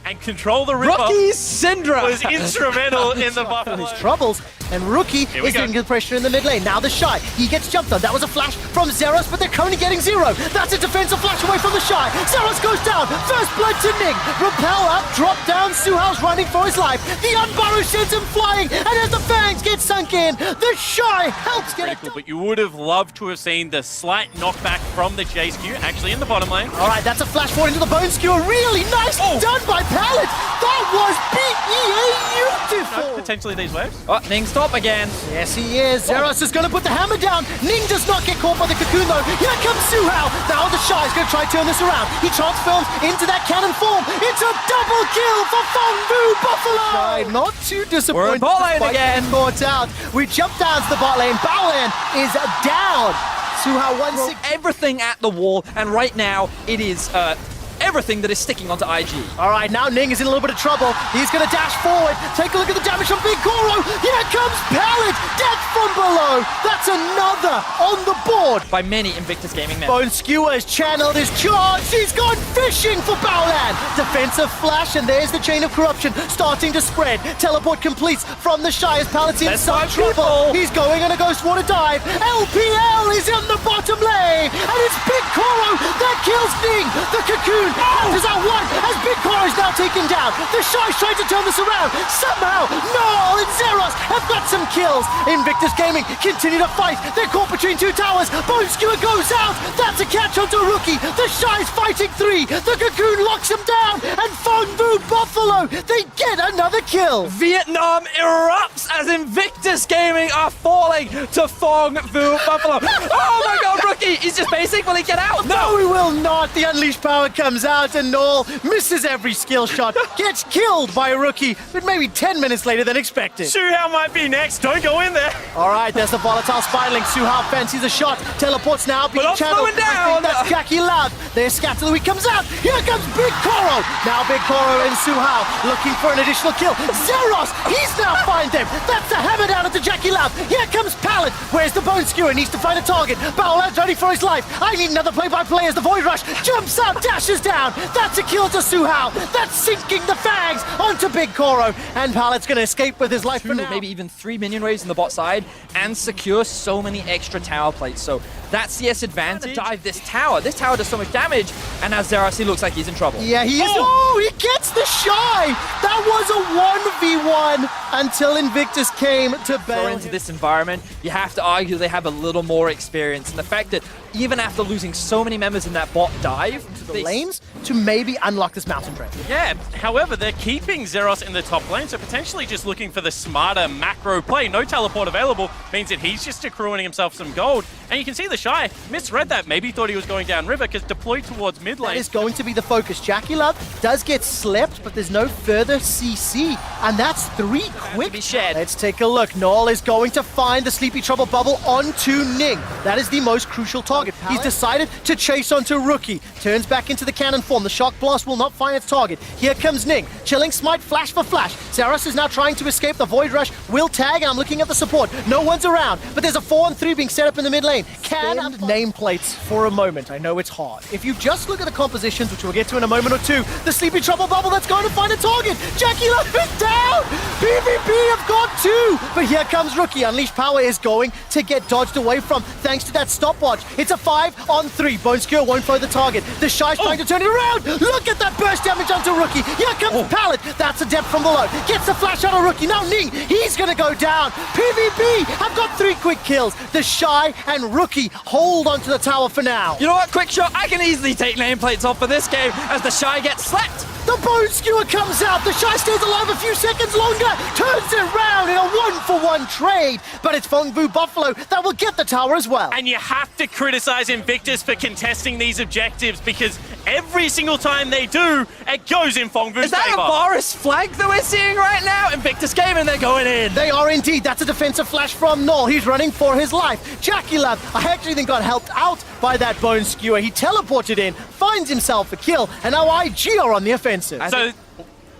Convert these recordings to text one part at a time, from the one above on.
and control the river. Rookie Syndra was instrumental in the Buffalo. His troubles, and Rookie is getting good pressure in the mid lane. Now the Shy, he gets jumped on. That was a flash from Zeros, but they're only getting 0. That's a defensive flash away from the Shy. Zeros goes down. First blood to Ning. Repel up, drop down. Suhao's running for his life. The Unbaru sends him flying, and as the fangs get sunk in, the Shy helps get it. But you would have loved to have seen the slight knockback from the JSQ actually in the bottom lane. All right, that's a flash forward into the Bone Skewer. Really nice done by Pallet. That was beautiful. Potentially these waves. Oh, Ning stop again. Yes, he is. Zeros is going to put the hammer down. Ning does not get caught by the cocoon, though. Here comes Suhao. Now the Shy is going to try to turn this around. He transforms into that cannon form. It's a double kill for Fongbu Buffalo. Shy, not too disappointed. We're in bot lane again. Caught out. We jump down to the bot lane. Baolan is down. Suhao 1-6. Everything at the wall, and right now it is everything that is sticking onto IG. All right, now Ning is in a little bit of trouble. He's going to dash forward. Take a look at the damage from Big Goro. Here comes Pallet. Death from below. That's another on the board. By many Invictus Gaming members. Bone Skewer has channeled his charge. He's gone fishing for Baolan. Defensive flash, and there's the chain of corruption starting to spread. Teleport completes from the Shy as Pallet's in some trouble. He's going on a Ghost Water dive. LPL is in the bottom lane, and it's Big Goro that kills Ning. The cocoon is out one as Big Goro is now taken down. The Shy's trying to turn this around. Somehow, Null and Zeros have got some kills. Invictus Gaming continue to fight. They're caught between two towers. Bone Skewer goes out. That's a catch onto Rookie. The Shy's fighting 3. The cocoon locks him down. And Fongbu Buffalo, they get another kill. Vietnam erupts as Invictus Gaming are falling to Fongbu Buffalo. Oh my god, Rookie! He's just basic. Will he get out? No, he will not. The Unleashed Power comes out and Null misses every skill shot. Gets killed by a Rookie, but maybe 10 minutes later than expected. Suhao might be next. Don't go in there. All right, there's the volatile Spiraling. Suhao fancies a shot. Teleports now, being channeled. I think that's Jackie Lab. There's Scatterloo. He comes out. Here comes Big Koro. Now Big Koro and Suhao looking for an additional kill. Zeros, he's now find them. That's the hammer down at the Jackie Lab. Here comes Pallet. Where's the Bone Skewer? Needs to find a target. Baolan's ready for his life. I need another play-by-play as the Void Rush jumps out, dashes down. That's a kill to Suhao. That's sinking the fangs onto Big Koro. And Pallet's going to escape with his life for now. Maybe even 3 minion waves in the bot side and secure so many extra tower plates. So that CS advantage. Dive this tower. This tower does so much damage. And now Zeros, he looks like he's in trouble. Yeah, he is. Oh, he gets the Shy. That was a 1v1 until Invictus came to bail. Into this environment, you have to argue they have a little more experience. And the fact that even after losing so many members in that bot dive, the lanes to maybe unlock this mountain trap. Yeah, however, they're keeping Zeros in the top lane, so potentially just looking for the smarter macro play. No teleport available means that he's just accruing himself some gold. And you can see the Shy misread that. Maybe thought he was going down river because deployed towards mid lane. That is going to be the focus. Jackie Love does get slept, but there's no further CC. And that's 3 quick. Be shared. Let's take a look. Null is going to find the Sleepy Trouble bubble onto Ning. That is the most crucial target. He's decided to chase onto Rookie. Turns back into the cannon form. The Shock Blast will not find its target. Here comes Ning. Chilling Smite, flash for flash. Zeros is now trying to escape. The Void Rush will tag, and I'm looking at the support. No one's around, but there's a 4-on-3 being set up in the mid lane. Can nameplates for a moment. I know it's hard. If you just look at the compositions, which we'll get to in a moment or two, the Sleepy Trouble bubble that's going to find a target. Jackie Love is down. PVB have got 2, but here comes Rookie. Unleashed Power is going to get dodged away from thanks to that stopwatch. It's a 5-on-3. Bone Skewer won't find the target. The Shy's trying to turn it around. Look at that burst damage onto Rookie. Here comes Pallet. That's a depth from below. Gets the flash on a Rookie. Now Ning, he's going to go down. PVB have got 3 quick kills. The Shy and Rookie hold onto the tower for now. You know what, quick shot, I can easily take nameplates off for this game as the Shy gets slept. The Bone Skewer comes out. The Shy stays alive a few seconds longer. Turns it round in a 1-for-1 trade. But it's Fongbu Buffalo that will get the tower as well. And you have to criticize Invictus for contesting these objectives because every single time they do, it goes in Fongbu's favor. Is that a Boris flag that we're seeing right now? Invictus Gaming, they're going in. They are indeed. That's a defensive flash from Null. He's running for his life. Jackie Lab, I actually think got helped out by that Bone Skewer. He teleported in, finds himself a kill, and now IG are on the offensive. So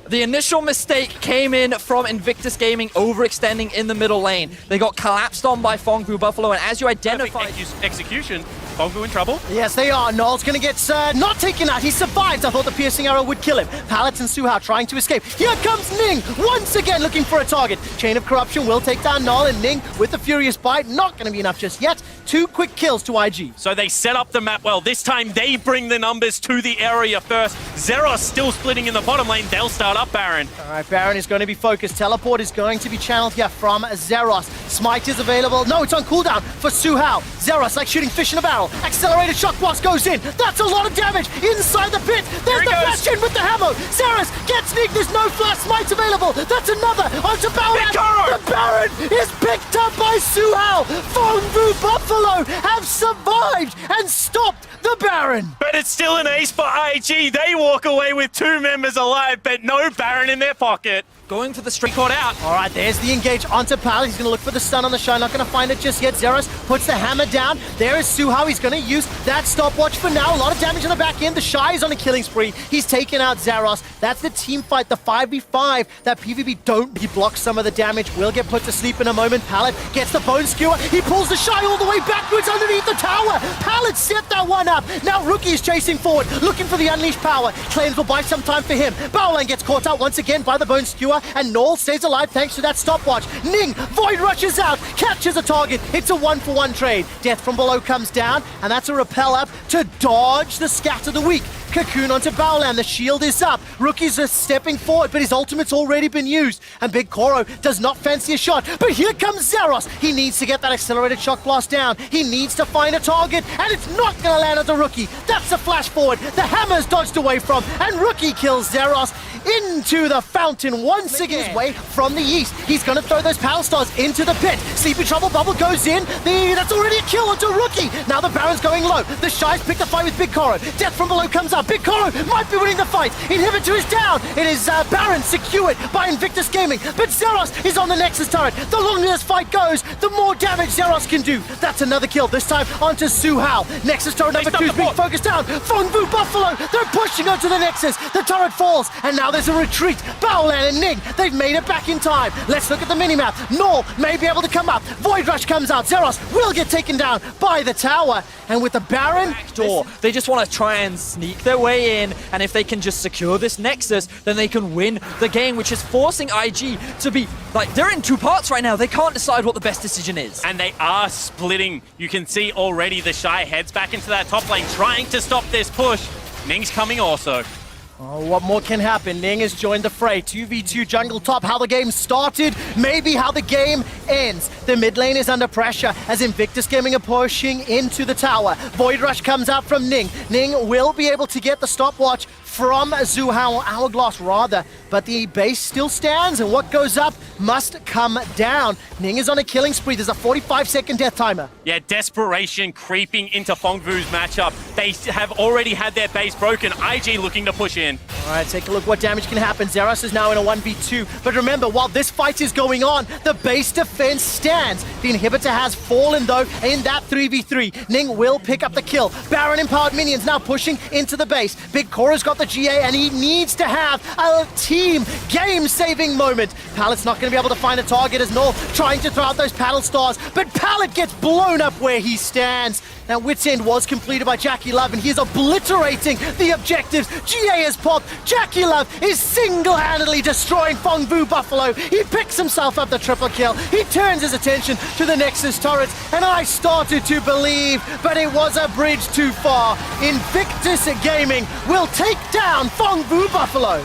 the initial mistake came in from Invictus Gaming overextending in the middle lane. They got collapsed on by Fongbu Buffalo, and as you identified... execution, Fongvu in trouble. Yes, they are. Null's gonna get not taken out. He survives. I thought the piercing arrow would kill him. Pallet and Suhao trying to escape. Here comes Ning, once again looking for a target. Chain of Corruption will take down Null, and Ning with the Furious Bite. Not gonna be enough just yet. 2 quick kills to IG. So they set up the map well. This time they bring the numbers to the area first. Zeros still splitting in the bottom lane. They'll start up Baron. All right, Baron is going to be focused. Teleport is going to be channeled here from Zeros. Smite is available. No, it's on cooldown for Suhao. Zeros like shooting fish in a barrel. Accelerated shock blast goes in. That's a lot of damage inside the pit. There's the flash in with the hammer. Zeros gets Nick. There's no flash smite available. That's another onto Baron. The Baron is picked up by Suhao. Fongvu Buffalo have survived and stopped the Baron. But it's still an ace for IG. They walk away with 2 members alive, but no Baron in their pocket. Going for the Street caught out. All right, there's the engage onto Pal. He's going to look for the stun on the Shy. Not going to find it just yet. Zeros puts the hammer down. There is Suhao. He's going to use that stopwatch for now. A lot of damage on the back end. The Shy is on a killing spree. He's taken out Zeros. That's the team fight, the 5v5. That PVB don't. He blocks some of the damage. Will get put to sleep in a moment. Pallet gets the bone skewer. He pulls the Shy all the way backwards underneath the tower. Pallet set that one up. Now Rookie is chasing forward, looking for the unleashed power. Claims will buy some time for him. Baolan gets caught out once again by the bone skewer. And Null stays alive thanks to that stopwatch. Ning, Void rushes out, catches a target. It's a 1-for-1 trade. Death from below comes down, and that's a repel up to dodge the Scatter the Weak. Cocoon onto Baolan, the shield is up. Rookie's stepping forward, but his ultimate's already been used. And Big Koro does not fancy a shot. But here comes Zeros. He needs to get that accelerated shock blast down. He needs to find a target, and it's not going to land on the Rookie. That's a flash forward. The hammer's dodged away from, and Rookie kills Zeros into the fountain once again. His way from the east. He's going to throw those Power Stars into the pit. Sleepy Trouble Bubble goes in. That's already a kill onto Rookie. Now the Baron's going low. The Shy's picked the fight with Big Koro. Death from below comes up. Big Koro might be winning the fight. Inhibitor is down. It is Baron secured by Invictus Gaming. But Zeros is on the Nexus turret. The longer this fight goes, the more damage Zeros can do. That's another kill. This time onto Suhao. Nexus turret number 2 is being focused down. Fongvu Buffalo. They're pushing onto the Nexus. The turret falls. And now there's a retreat. Baolan and Ning. They've made it back in time. Let's look at the minimap. Null may be able to come up. Void Rush comes out. Zeros will get taken down by the tower. And with the Baron... Door. They just want to try and sneak their way in, and if they can just secure this Nexus, then they can win the game, which is forcing IG to be, like, they're in 2 parts right now. They can't decide what the best decision is. And they are splitting. You can see already the Shy heads back into that top lane, trying to stop this push. Ning's coming also. Oh, what more can happen? Ning has joined the fray. 2v2 jungle top. How the game started, maybe how the game ends. The mid lane is under pressure as Invictus Gaming are pushing into the tower. Void Rush comes out from Ning. Ning will be able to get the stopwatch from Suhao, Hourglass rather, but the base still stands, and what goes up must come down. Ning is on a killing spree. There's a 45-second death timer. Yeah, desperation creeping into Fongvu's matchup. They have already had their base broken. IG looking to push in. All right, take a look what damage can happen. Zeros is now in a 1v2, but remember, while this fight is going on, the base defense stands. The inhibitor has fallen, though, in that 3v3. Ning will pick up the kill. Baron empowered minions now pushing into the base. Big Koro's got the GA, and he needs to have a team game-saving moment. Pallet's not going to be able to find a target as Null trying to throw out those paddle stars, but Pallet gets blown up where he stands. Now, Wit's End was completed by Jackie Love, and he's obliterating the objectives. GA has popped. Jackie Love is single-handedly destroying Fongvu Buffalo. He picks himself up the triple kill. He turns his attention to the Nexus turrets, and I started to believe, but it was a bridge too far. Invictus Gaming will take down Fongvu Buffalo.